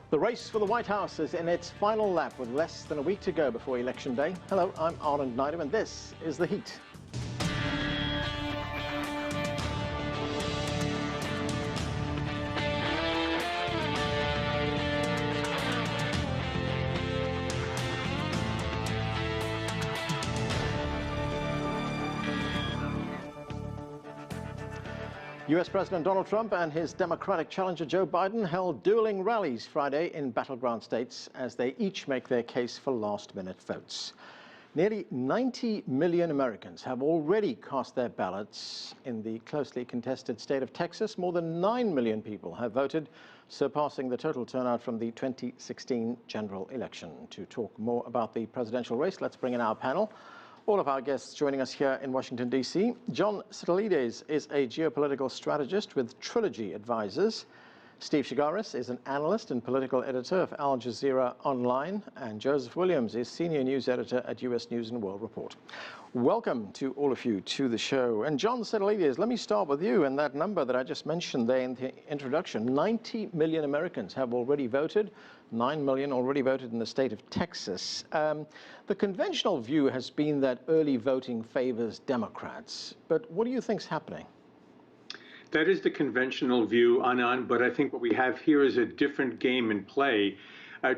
The race for the White House is in its final lap with less than a week to go before Election Day. Hello, I'm Arnold Neidem, and this is The Heat. US President Donald Trump and his Democratic challenger Joe Biden held dueling rallies Friday in battleground states as they each make their case for last-minute votes. Nearly 90 million Americans have already cast their ballots in the closely contested state of Texas. More than 9 million people have voted, surpassing the total turnout from the 2016 general election. To talk more about the presidential race, let's bring in our panel. All of our guests joining us here in Washington, D.C. John Sitilides is a geopolitical strategist with Trilogy Advisors. Steve Chaggaris is an analyst and political editor of Al Jazeera Online. And Joseph Williams is senior news editor at U.S. News and World Report. Welcome to all of you to the show. And John Sitilides, let me start with you. And that number that I just mentioned there in the introduction, 90 million Americans have already voted. 9 million already voted in the state of Texas. The conventional view has been that early voting favors Democrats. But what do you think's happening? That is the conventional view, Anand, but I think what we have here is a different game in play.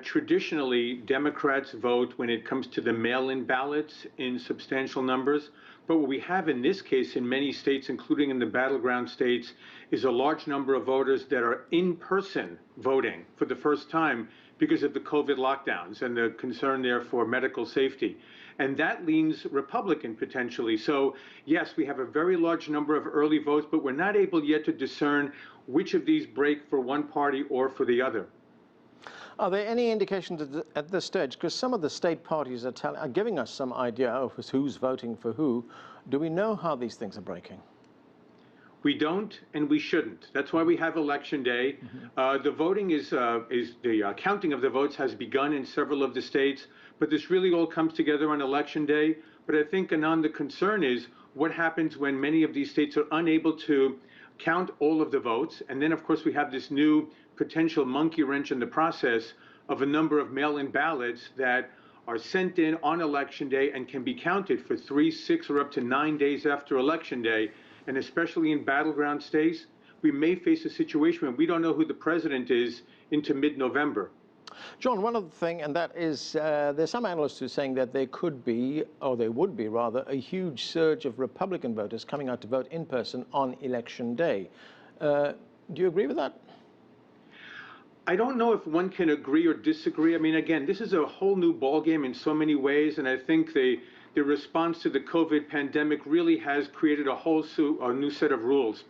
Traditionally, Democrats vote when it comes to the mail-in ballots in substantial numbers. But what we have in this case in many states, including in the battleground states, is a large number of voters that are in-person voting for the first time because of the COVID lockdowns and the concern there for medical safety. And that leans Republican potentially. So yes, we have a very large number of early votes, but we're not able yet to discern which of these break for one party or for the other. Are there any indications at this stage? Because some of the state parties are giving us some idea of who's voting for who. Do we know how these things are breaking? We don't, and we shouldn't. That's why we have Election Day. The voting the counting of the votes has begun in several of the states, but this really all comes together on Election Day. But I think, Anand, the concern is what happens when many of these states are unable to count all of the votes. And then, of course, we have this new potential monkey wrench in the process of a number of mail-in ballots that are sent in on Election Day and can be counted for 3, 6, or up to 9 days after Election Day. And especially in battleground states, we may face a situation where we don't know who the president is into mid-November. John, one other thing, and that is there's some analysts who are saying that there could be, or there would be rather, a huge surge of Republican voters coming out to vote in person on Election Day. Do you agree with that? I don't know if one can agree or disagree. I mean, again, this is a whole new ballgame in so many ways, and I think the response to the COVID pandemic really has created a new set of rules.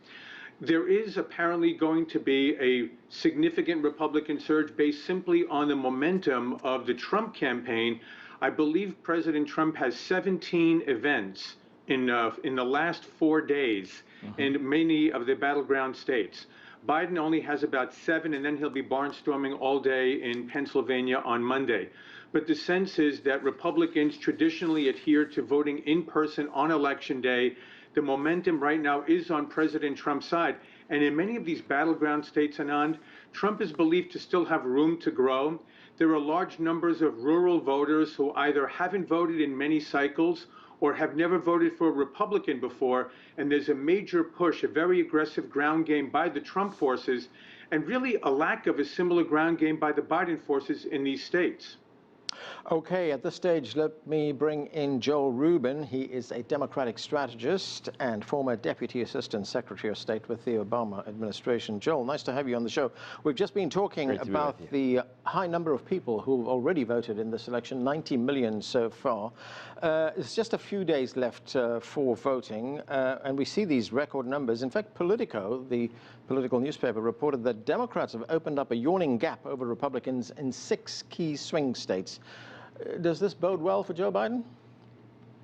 There is apparently going to be a significant Republican surge based simply on the momentum of the Trump campaign. I believe President Trump has 17 events in the last 4 days in many of the battleground states. Biden only has about 7, and then he'll be barnstorming all day in Pennsylvania on Monday. But the sense is that Republicans traditionally adhere to voting in person on Election Day. The momentum right now is on President Trump's side. And in many of these battleground states, Anand, Trump is believed to still have room to grow. There are large numbers of rural voters who either haven't voted in many cycles or have never voted for a Republican before. And there's a major push, a very aggressive ground game by the Trump forces, and really a lack of a similar ground game by the Biden forces in these states. Okay, at this stage, let me bring in Joel Rubin. He is a Democratic strategist and former Deputy Assistant Secretary of State with the Obama administration. Joel, nice to have you on the show. We've just been talking about the high number of people who have already voted in this election, 90 million so far. It's just a few days left for voting, and we see these record numbers. In fact, Politico, the political newspaper, reported that Democrats have opened up a yawning gap over Republicans in 6 key swing states. Does this bode well for Joe Biden?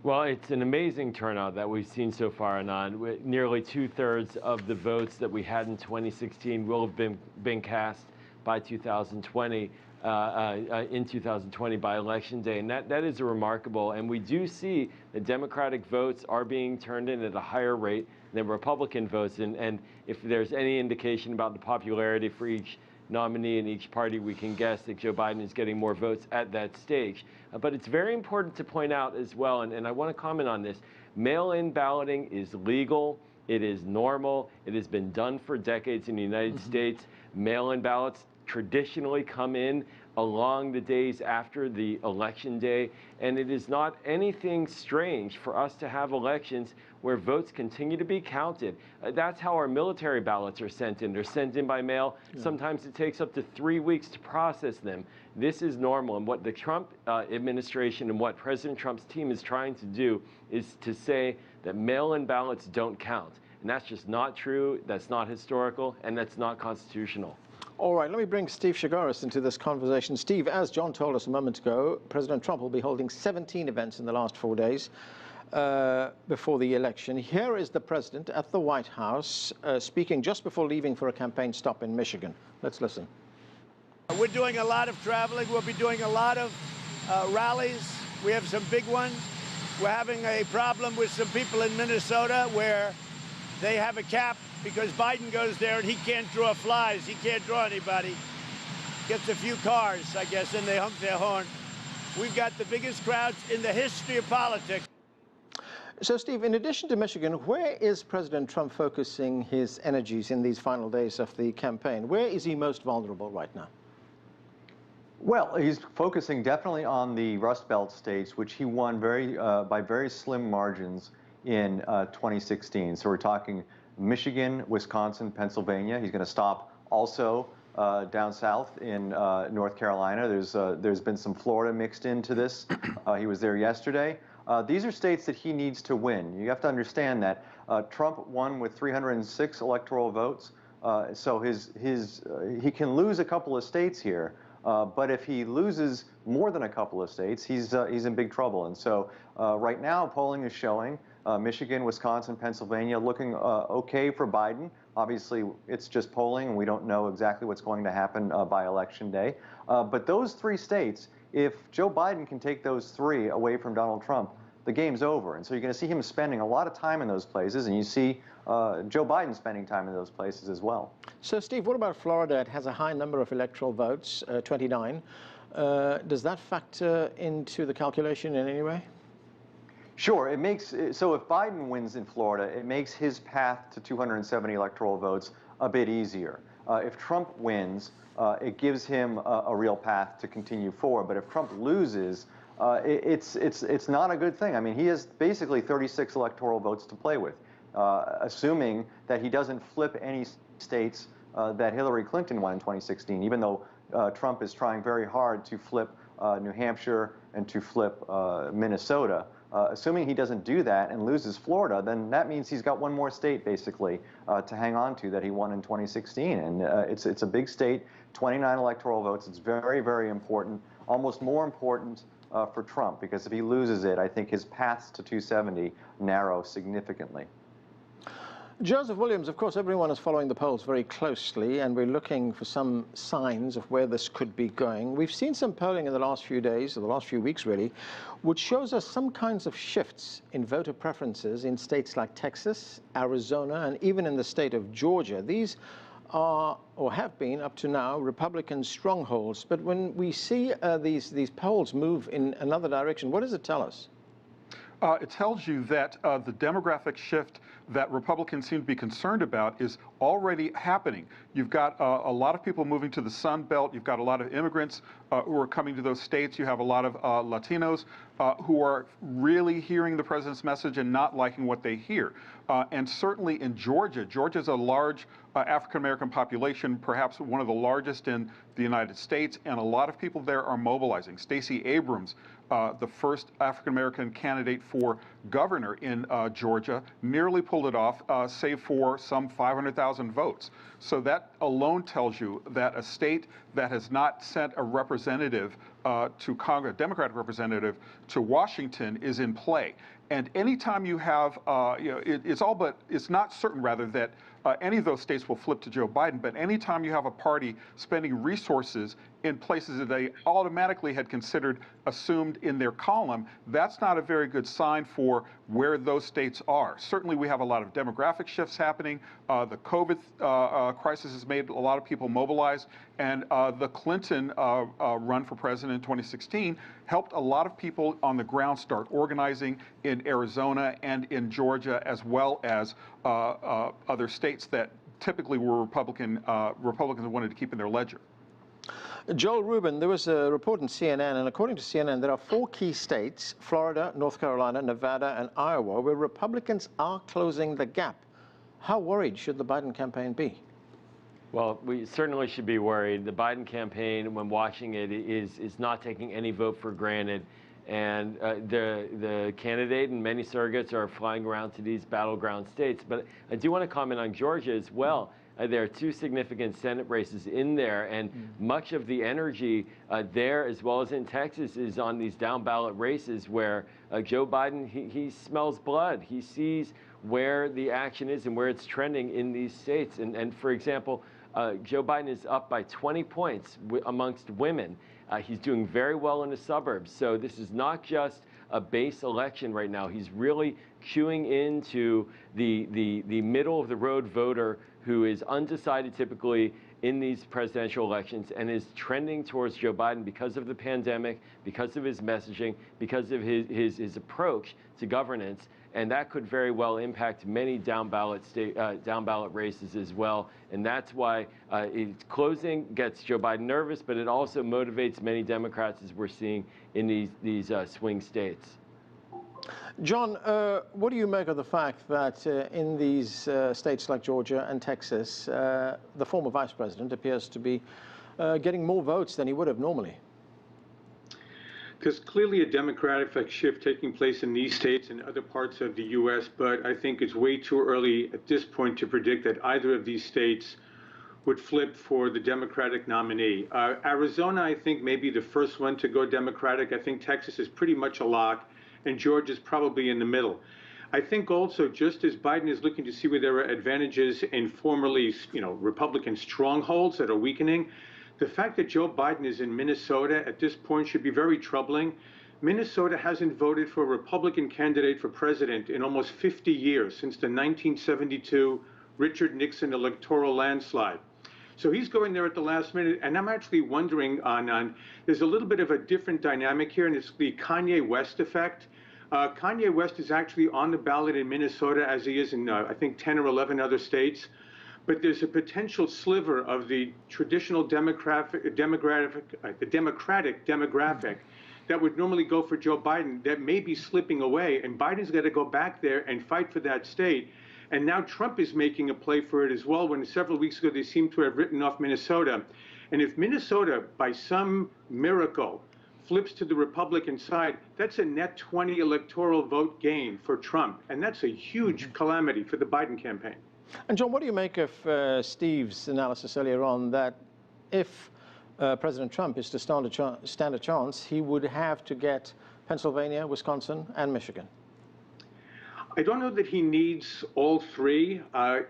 Well, it's an amazing turnout that we've seen so far, Anand. Nearly 2/3 of the votes that we had in 2016 will have been cast by 2020, in 2020 by Election Day. And that is remarkable. And we do see that Democratic votes are being turned in at a higher rate than Republican votes. And if there's any indication about the popularity for each nominee in each party, we can guess that Joe Biden is getting more votes at that stage. But it's very important to point out as well, and I want to comment on this, mail-in balloting is legal. It is normal. It has been done for decades in the United States. Mail-in ballots traditionally come in along the days after the election day, and it is not anything strange for us to have elections where votes continue to be counted. That's how our military ballots are sent in. They're sent in by mail. Sometimes it takes up to 3 weeks to process them. This is normal, and what the Trump administration and what President Trump's team is trying to do is to say that mail-in ballots don't count. And that's just not true, that's not historical, and that's not constitutional. All right, let me bring Steve Chaggaris into this conversation. Steve, as John told us a moment ago, President Trump will be holding 17 events in the last 4 days before the election. Here is the president at the White House speaking just before leaving for a campaign stop in Michigan. Let's listen. We're doing a lot of traveling. We'll be doing a lot of rallies. We have some big ones. We're having a problem with some people in Minnesota where they have a cap because Biden goes there and he can't draw flies. He can't draw anybody. Gets a few cars, I guess, and they honk their horn. We've got the biggest crowds in the history of politics. So, Steve, in addition to Michigan, where is President Trump focusing his energies in these final days of the campaign? Where is he most vulnerable right now? Well, he's focusing definitely on the Rustbelt states, which he won by very slim margins in 2016. So we're talking Michigan, Wisconsin, Pennsylvania. He's going to stop also down south in North Carolina. There's been some Florida mixed into this. He was there yesterday. These are states that he needs to win. You have to understand that Trump won with 306 electoral votes. So he can lose a couple of states here. But if he loses more than a couple of states, he's in big trouble. And so right now, polling is showing Michigan, Wisconsin, Pennsylvania looking okay for Biden. Obviously, it's just polling, and we don't know exactly what's going to happen by Election Day. But those 3 states, if Joe Biden can take those 3 away from Donald Trump, the game's over. And so you're going to see him spending a lot of time in those places, and you see Joe Biden spending time in those places as well. So, Steve, what about Florida? It has a high number of electoral votes, 29. Does that factor into the calculation in any way? Sure. It makes so if Biden wins in Florida, it makes his path to 270 electoral votes a bit easier. If Trump wins, it gives him a real path to continue forward. But if Trump loses, it's not a good thing. I mean, he has basically 36 electoral votes to play with, assuming that he doesn't flip any states that Hillary Clinton won in 2016, even though Trump is trying very hard to flip New Hampshire and to flip Minnesota. Assuming he doesn't do that and loses Florida, then that means he's got one more state, basically, to hang on to that he won in 2016. And it's a big state, 29 electoral votes. It's very, very important, almost more important for Trump, because if he loses it, I think his paths to 270 narrow significantly. Joseph Williams, of course, everyone is following the polls very closely, and we're looking for some signs of where this could be going. We've seen some polling in the last few days, or the last few weeks really, which shows us some kinds of shifts in voter preferences in states like Texas, Arizona, and even in the state of Georgia. These are, or have been up to now, Republican strongholds. But when we see these polls move in another direction, what does it tell us? It tells you that the demographic shift that Republicans seem to be concerned about is already happening. You've got a lot of people moving to the Sun Belt. You've got a lot of immigrants who are coming to those states. You have a lot of Latinos who are really hearing the president's message and not liking what they hear. And certainly in Georgia, Georgia's a large African-American population, perhaps one of the largest in the United States, and a lot of people there are mobilizing. Stacey Abrams, the first African-American candidate for governor in Georgia, nearly pulled it off, save for some 500,000 votes. So that alone tells you that a state that has not sent a representative to Congress, a Democratic representative to Washington, is in play. And anytime you have, it's not certain, rather, that any of those states will flip to Joe Biden, but anytime you have a party spending resources in places that they automatically had considered assumed in their column, that's not a very good sign for where those states are. Certainly we have a lot of demographic shifts happening. The COVID crisis has made a lot of people mobilize, and the Clinton run for president in 2016 helped a lot of people on the ground start organizing in Arizona and in Georgia, as well as other states that typically were Republicans wanted to keep in their ledger. Joel Rubin, there was a report in CNN, and according to CNN, there are 4 key states, Florida, North Carolina, Nevada, and Iowa, where Republicans are closing the gap. How worried should the Biden campaign be? Well, we certainly should be worried. The Biden campaign, when watching it, is not taking any vote for granted. And the candidate and many surrogates are flying around to these battleground states. But I do want to comment on Georgia as well. There are 2 significant Senate races in there, and much of the energy there, as well as in Texas, is on these down ballot races where Joe Biden, he smells blood. He sees where the action is and where it's trending in these states. And for example, Joe Biden is up by 20 points amongst women. He's doing very well in the suburbs. So this is not just a base election right now. He's really queuing into the middle of the road voter who is undecided typically in these presidential elections and is trending towards Joe Biden because of the pandemic, because of his messaging, because of his approach to governance. And that could very well impact many down ballot races as well. And that's why it's closing gets Joe Biden nervous, but it also motivates many Democrats, as we're seeing in these swing states. John, what do you make of the fact that in these states like Georgia and Texas, the former vice president appears to be getting more votes than he would have normally? There's clearly a demographic shift taking place in these states and other parts of the U.S., but I think it's way too early at this point to predict that either of these states would flip for the Democratic nominee. Arizona, I think, may be the first one to go Democratic. I think Texas is pretty much a lock, and Georgia's probably in the middle. I think also, just as Biden is looking to see where there are advantages in formerly, Republican strongholds that are weakening, the fact that Joe Biden is in Minnesota at this point should be very troubling. Minnesota hasn't voted for a Republican candidate for president in almost 50 years, since the 1972 Richard Nixon electoral landslide. So he's going there at the last minute, and I'm actually wondering there's a little bit of a different dynamic here, and it's the Kanye West effect. Kanye West is actually on the ballot in Minnesota, as he is in, I think, 10 or 11 other states. But there's a potential sliver of the traditional democratic demographic that would normally go for Joe Biden that may be slipping away, and Biden's got to go back there and fight for that state. And now Trump is making a play for it as well, when several weeks ago they seem to have written off Minnesota. And if Minnesota, by some miracle, flips to the Republican side, that's a net 20 electoral vote gain for Trump. And that's a huge calamity for the Biden campaign. And John, what do you make of Steve's analysis earlier on that if President Trump is to stand a chance, he would have to get Pennsylvania, Wisconsin, and Michigan? I don't know that he needs all 3.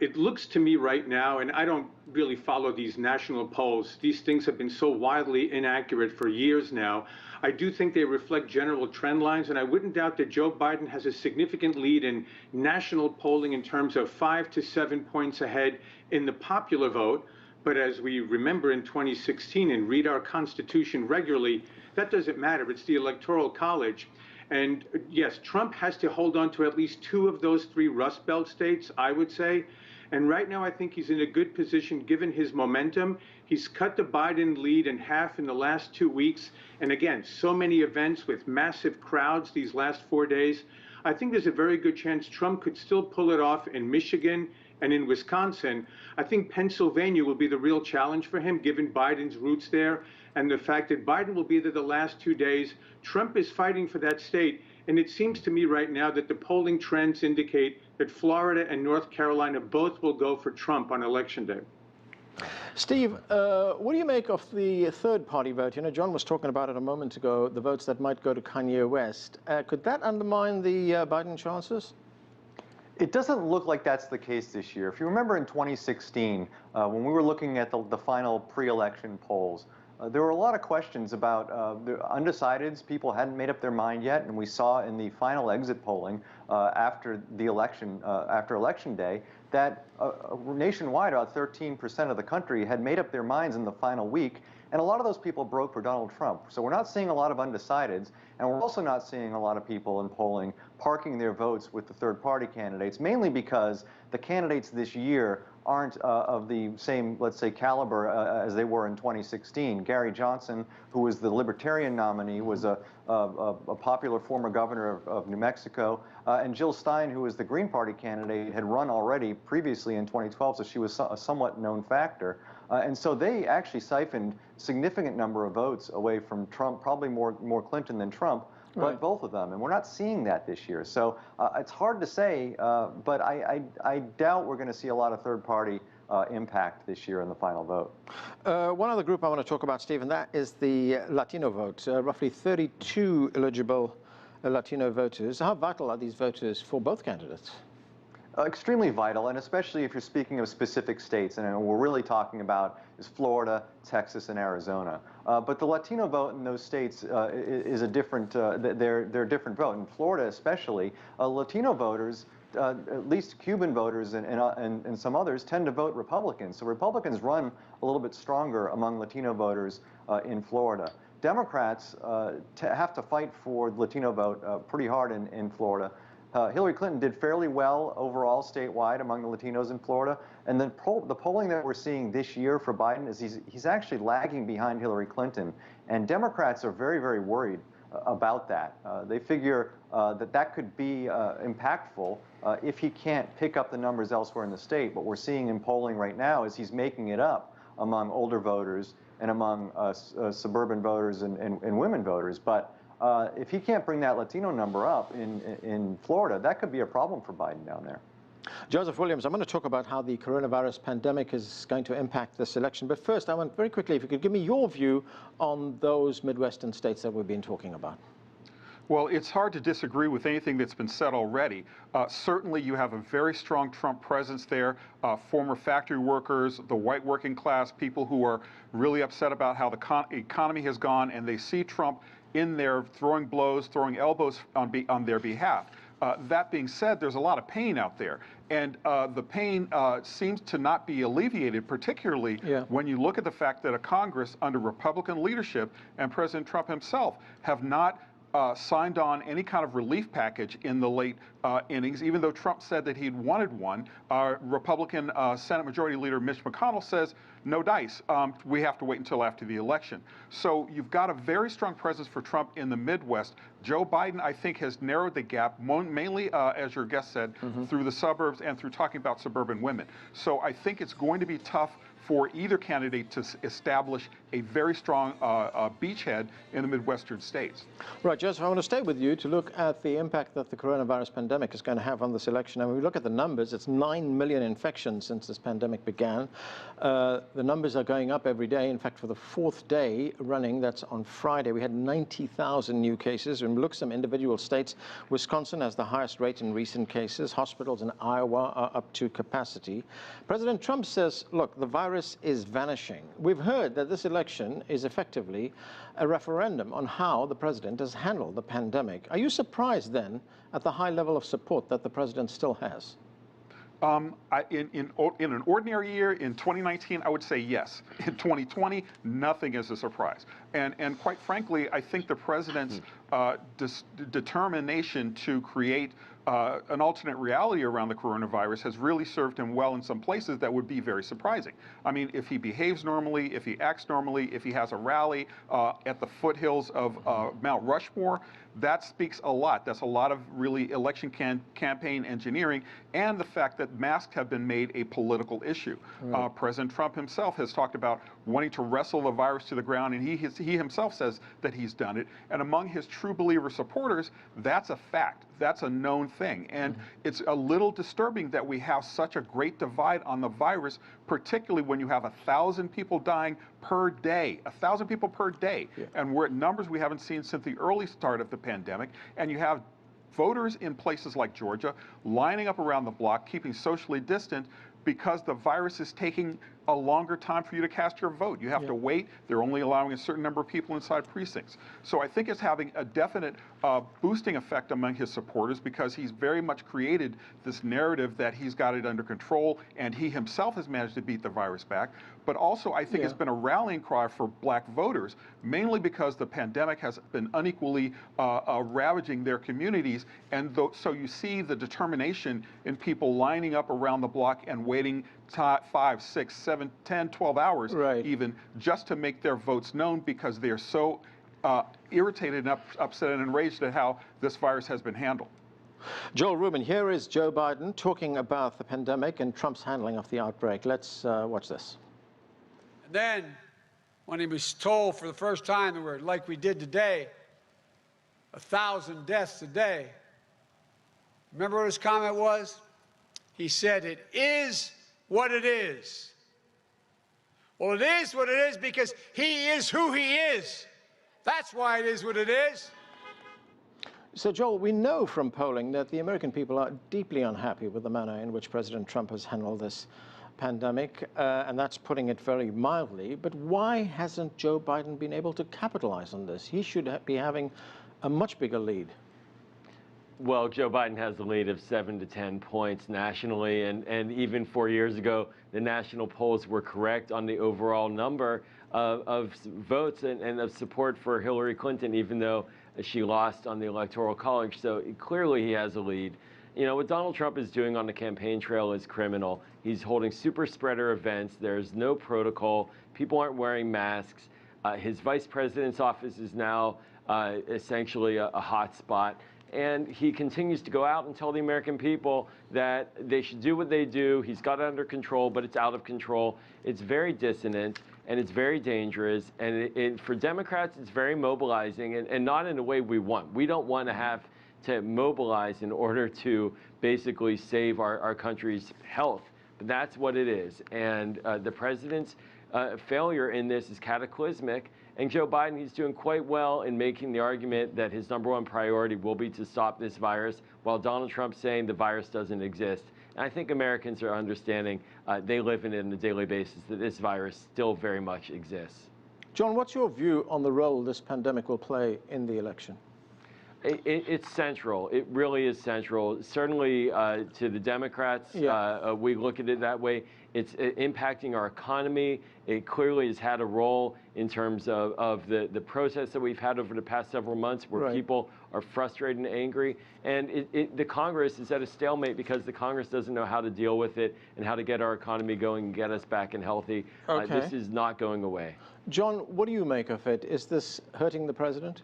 It looks to me right now, and I don't really follow these national polls. These things have been so wildly inaccurate for years now. I do think they reflect general trend lines, and I wouldn't doubt that Joe Biden has a significant lead in national polling in terms of 5 to 7 points ahead in the popular vote. But as we remember in 2016 and read our Constitution regularly, that doesn't matter. It's the Electoral College. And yes, Trump has to hold on to at least 2 of those 3 Rust Belt states, I would say. And right now, I think he's in a good position given his momentum. He's cut the Biden lead in half in the last 2 weeks. And again, so many events with massive crowds these last 4 days. I think there's a very good chance Trump could still pull it off in Michigan and in Wisconsin. I think Pennsylvania will be the real challenge for him, given Biden's roots there. And the fact that Biden will be there the last 2 days. Trump is fighting for that state. And it seems to me right now that the polling trends indicate that Florida and North Carolina both will go for Trump on Election Day. Steve, what do you make of the third-party vote? John was talking about it a moment ago, the votes that might go to Kanye West. Could that undermine the Biden chances? It doesn't look like that's the case this year. If you remember in 2016, when we were looking at the final pre-election polls, there were a lot of questions about the undecideds. People hadn't made up their mind yet, and we saw in the final exit polling after the election, after Election Day, that nationwide about 13% of the country had made up their minds in the final week, and a lot of those people broke for Donald Trump. So we're not seeing a lot of undecideds, and we're also not seeing a lot of people in polling parking their votes with the third-party candidates, mainly because the candidates this year aren't of the same, let's say, caliber as they were in 2016. Gary Johnson, who was the Libertarian nominee, was a popular former governor of New Mexico, and Jill Stein, who was the Green Party candidate, had run already previously in 2012, so she was a somewhat known factor. And so they actually siphoned significant number of votes away from Trump, probably more Clinton than Trump, but right. Both of them. And we're not seeing that this year. So it's hard to say, but I doubt we're going to see a lot of third-party impact this year in the final vote. One other group I want to talk about, Steve, and that is the Latino vote. Roughly 32 eligible Latino voters. How vital are these voters for both candidates? Extremely vital, and especially if you're speaking of specific states, and we're really talking about is Florida, Texas, and Arizona. But the Latino vote in those states is a different, they're a different vote. In Florida especially, Latino voters, at least Cuban voters and some others, tend to vote Republican. So Republicans run a little bit stronger among Latino voters in Florida. Democrats have to fight for the Latino vote pretty hard in Florida. Hillary Clinton did fairly well overall statewide among the Latinos in Florida, and then the polling that we're seeing this year for Biden is he's actually lagging behind Hillary Clinton, and Democrats are very, very worried about that. They figure that could be impactful if he can't pick up the numbers elsewhere in the state. What we're seeing in polling right now is he's making it up among older voters and among suburban voters and women voters, but if he can't bring that Latino number up in Florida, that could be a problem for Biden down there. Joseph Williams, I'm going to talk about how the coronavirus pandemic is going to impact this election. But first, I want very quickly, if you could give me your view on those Midwestern states that we've been talking about. Well, it's hard to disagree with anything that's been said already. Certainly, you have a very strong Trump presence there, former factory workers, the white working class, people who are really upset about how the economy has gone, and they see Trump in there throwing blows, throwing elbows on their behalf. That being said, there's a lot of pain out there, and the pain seems to not be alleviated, particularly when you look at the fact that a Congress under Republican leadership and President Trump himself have not signed on any kind of relief package in the late innings, even though Trump said that he'd wanted one. Republican Senate Majority Leader Mitch McConnell says, no dice. We have to wait until after the election. So you've got a very strong presence for Trump in the Midwest. Joe Biden, I think, has narrowed the gap, mainly, as your guest said, through the suburbs and through talking about suburban women. So I think it's going to be tough for either candidate to establish a very strong beachhead in the Midwestern states. Right, Joseph, I want to stay with you to look at the impact that the coronavirus pandemic is going to have on this election. And when we look at the numbers, it's 9 million infections since this pandemic began. The numbers are going up every day. In fact, for the fourth day running, that's on Friday, we had 90,000 new cases. When we look at some individual states, Wisconsin has the highest rate in recent cases. Hospitals in Iowa are up to capacity. President Trump says, look, the virus is vanishing. We've heard that this election is effectively a referendum on how the president has handled the pandemic. Are you surprised then at the high level of support that the president still has? In an ordinary year, in 2019, I would say yes. In 2020, nothing is a surprise. And quite frankly, I think the president's determination to create an alternate reality around the coronavirus has really served him well in some places that would be very surprising. I mean, if he behaves normally, if he acts normally, if he has a rally at the foothills of Mount Rushmore, that speaks a lot. That's a lot of really election campaign engineering, and the fact that masks have been made a political issue. Right. President Trump himself has talked about wanting to wrestle the virus to the ground, and he himself says that he's done it. And among his true believer supporters, that's a fact. That's a known thing. And it's a little disturbing that we have such a great divide on the virus, particularly when you have 1,000 people dying per day, 1,000 people per day. Yeah. And we're at numbers we haven't seen since the early start of the pandemic. And you have voters in places like Georgia lining up around the block, keeping socially distant, because the virus is taking a longer time for you to cast your vote. You have to wait. They're only allowing a certain number of people inside precincts. So I think it's having a definite boosting effect among his supporters because he's very much created this narrative that he's got it under control and he himself has managed to beat the virus back. But also I think it's been a rallying cry for black voters, mainly because the pandemic has been unequally ravaging their communities. And so you see the determination in people lining up around the block and waiting 5, 6, 7, 10, 12 hours even just to make their votes known because they are so irritated and upset and enraged at how this virus has been handled. Joel Rubin, here is Joe Biden talking about the pandemic and Trump's handling of the outbreak. Let's watch this. And then, when he was told for the first time that we're like we did today, 1,000 deaths a day, remember what his comment was? He said, "It is what it is." Well, it is what it is because he is who he is. That's why it is what it is. So, Joel, we know from polling that the American people are deeply unhappy with the manner in which President Trump has handled this pandemic, and that's putting it very mildly. But why hasn't Joe Biden been able to capitalize on this? He should be having a much bigger lead. Well, Joe Biden has a lead of 7 to 10 points nationally, and even 4 years ago, the national polls were correct on the overall number of votes and of support for Hillary Clinton, even though she lost on the Electoral College. So clearly he has a lead. You know, what Donald Trump is doing on the campaign trail is criminal. He's holding super spreader events. There's no protocol. People aren't wearing masks. His vice president's office is now essentially a hot spot. And he continues to go out and tell the American people that they should do what they do. He's got it under control, but it's out of control. It's very dissonant, and it's very dangerous. And for Democrats, it's very mobilizing, and not in the way we want. We don't want to have to mobilize in order to basically save our country's health. But that's what it is. And the president's failure in this is cataclysmic. And Joe Biden, he's doing quite well in making the argument that his #1 priority will be to stop this virus, while Donald Trump's saying the virus doesn't exist. And I think Americans are understanding, they live in it on a daily basis, that this virus still very much exists. John, what's your view on the role this pandemic will play in the election? It's central. It really is central. Certainly to the Democrats, we look at it that way. It's impacting our economy. It clearly has had a role in terms of the protests that we've had over the past several months where people are frustrated and angry. And the Congress is at a stalemate because the Congress doesn't know how to deal with it and how to get our economy going and get us back and healthy. This is not going away. John, what do you make of it? Is this hurting the president?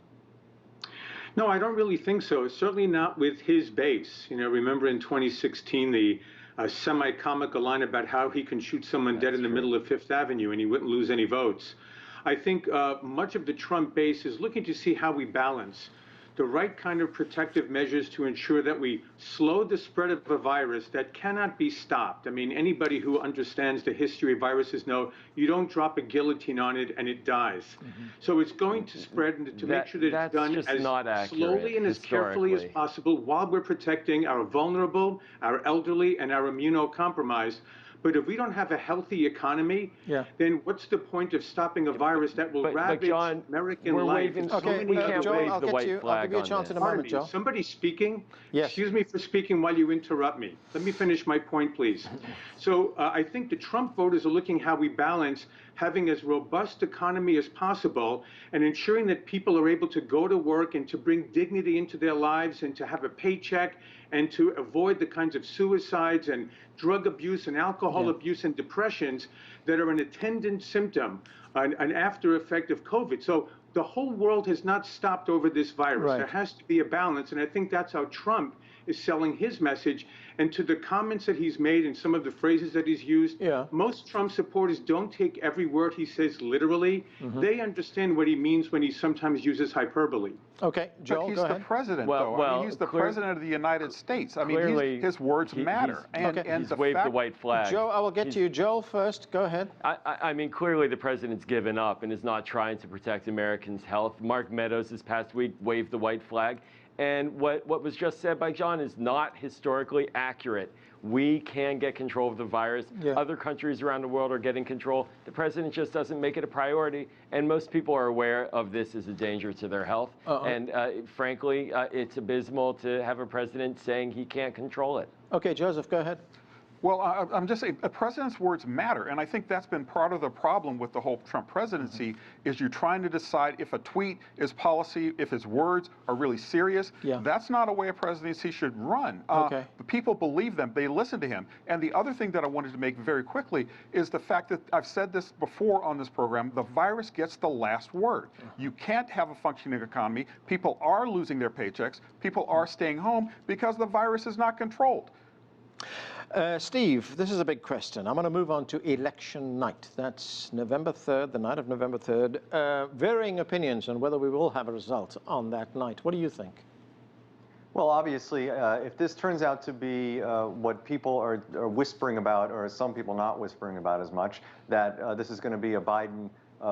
No, I don't really think so. Certainly not with his base. You know, remember in 2016, the semi-comical line about how he can shoot someone dead in the middle of Fifth Avenue and he wouldn't lose any votes. I think much of the Trump base is looking to see how we balance the right kind of protective measures to ensure that we slow the spread of a virus that cannot be stopped. I mean, anybody who understands the history of viruses know you don't drop a guillotine on it and it dies. So it's going to spread, and to make sure that it's done as slowly and as carefully as possible while we're protecting our vulnerable, our elderly, and our immunocompromised. But if we don't have a healthy economy, then what's the point of stopping a virus that will ravage John, American life? Waving, we can't Joel, wave I'll the get white you. flag I'll give you a on chance this. in a moment, Joe. Somebody speaking? Yes. Excuse me for speaking while you interrupt me. Let me finish my point, please. So I think the Trump voters are looking how we balance having as robust economy as possible and ensuring that people are able to go to work and to bring dignity into their lives and to have a paycheck and to avoid the kinds of suicides and drug abuse and alcohol abuse and depressions that are an attendant symptom, an after effect of COVID. So the whole world has not stopped over this virus. There has to be a balance, and I think that's how Trump is selling his message. And to the comments that he's made and some of the phrases that he's used, most Trump supporters don't take every word he says literally. They understand what he means when he sometimes uses hyperbole. Okay, Joel, but he's go the ahead. president, though. I mean, he's the president of the United States. I mean, his words matter. He's waved the white flag. Joe, I will get to you. Joel first. Go ahead. I mean, clearly the president's given up and is not trying to protect Americans' health. Mark Meadows this past week waved the white flag. And what was just said by John is not historically accurate. We can get control of the virus. Yeah. Other countries around the world are getting control. The president just doesn't make it a priority, and most people are aware of this as a danger to their health. And frankly, it's abysmal to have a president saying he can't control it. Okay, Joseph, go ahead. Well, I'm just saying, a president's words matter, and I think that's been part of the problem with the whole Trump presidency, is you're trying to decide if a tweet is policy, if his words are really serious. Yeah. That's not a way a presidency should run. Okay. The people believe them, they listen to him. And the other thing that I wanted to make very quickly is the fact that I've said this before on this program, the virus gets the last word. You can't have a functioning economy. People are losing their paychecks. People are staying home because the virus is not controlled. Steve, this is a big question. I'm going to move on to election night. That's November 3rd, the night of November 3rd. Varying opinions on whether we will have a result on that night. What do you think? Well, obviously, if this turns out to be what people are whispering about, or some people not whispering about as much, that this is going to be a Biden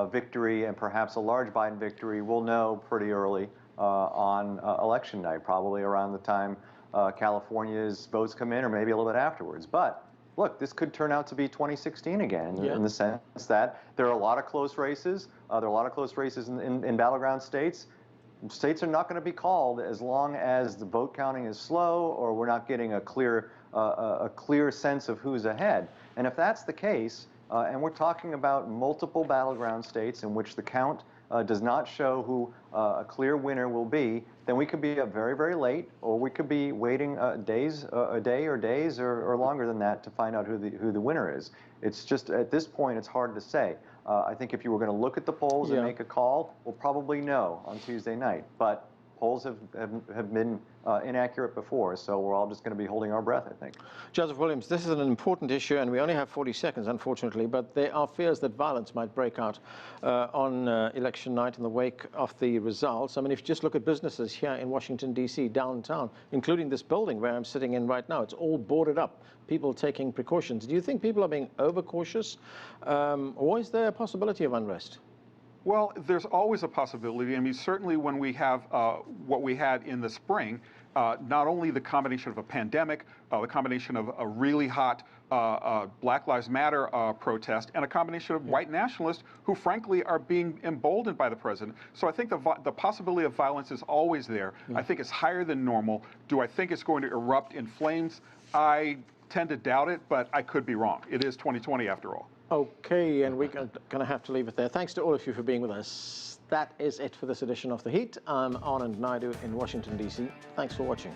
victory and perhaps a large Biden victory, we'll know pretty early on election night, probably around the time California's votes come in, or maybe a little bit afterwards. But look, this could turn out to be 2016 again, in the sense that there are a lot of close races. There are a lot of close races in battleground states. States are not going to be called as long as the vote counting is slow, or we're not getting a clear sense of who's ahead. And if that's the case, and we're talking about multiple battleground states in which the count does not show who a clear winner will be, then we could be up very, very late, or we could be waiting a day or days or longer than that to find out who the winner is. It's just, at this point, it's hard to say. I think if you were going to look at the polls and make a call, we'll probably know on Tuesday night. But polls have been inaccurate before, so we're all just going to be holding our breath, I think. Joseph Williams, this is an important issue, and we only have 40 seconds, unfortunately, but there are fears that violence might break out on election night in the wake of the results. I mean, if you just look at businesses here in Washington, D.C., downtown, including this building where I'm sitting in right now, it's all boarded up, people taking precautions. Do you think people are being overcautious, or is there a possibility of unrest? Well, there's always a possibility. I mean, certainly when we have what we had in the spring, not only the combination of a pandemic, the combination of a really hot Black Lives Matter protest, and a combination of white nationalists who, frankly, are being emboldened by the president. So I think the possibility of violence is always there. I think it's higher than normal. Do I think it's going to erupt in flames? I tend to doubt it, but I could be wrong. It is 2020 after all. Okay, and we're going to have to leave it there. Thanks to all of you for being with us. That is it for this edition of The Heat. I'm Anand Naidu in Washington, D.C. Thanks for watching.